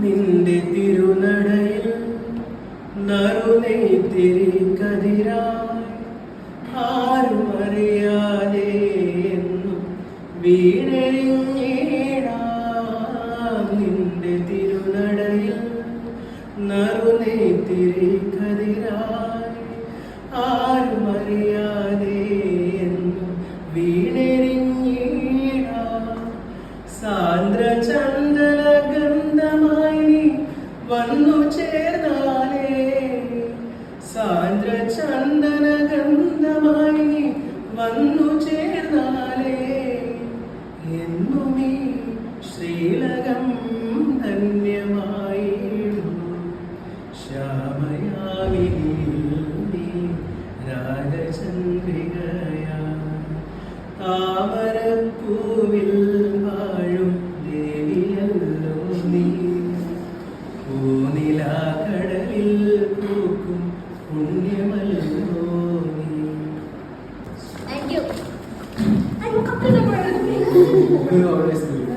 നിന്റെ തിരുനടയിൽ നറുനെയ്ത്തിരി കതിരായി ആരും അറിയാതെ എന്നും വീണെറിഞ്ഞിടാം. നിന്റെ തിരുനടയിൽ നറുനെയ്ത്തിരി കതിരായി ആരും അറിയാതെ എന്നും വീണെറിഞ്ഞിടാം. സാന്ദ്രചന്ദന ഗന്ധമായി നീ വന്നു ചേർന്നാലേ, സാന്ദ്രചന്ദന ഗന്ധമായി നീ വന്നു ചേർന്നാലേ എന്നുമീ ശ്രീലകം ധന്യമായിടും. ശ്യാമയാമിനിയിൽ നീ രാജചന്ദ്രികയാ, താമരപ്പൂവിൽ വാഴും ദേവിയല്ലോ നീ. പൂനിലാക്കടലിൽ പൂക്കും പുണ്യമല്ലോ നീ. Thank you. I'm complete. You always do.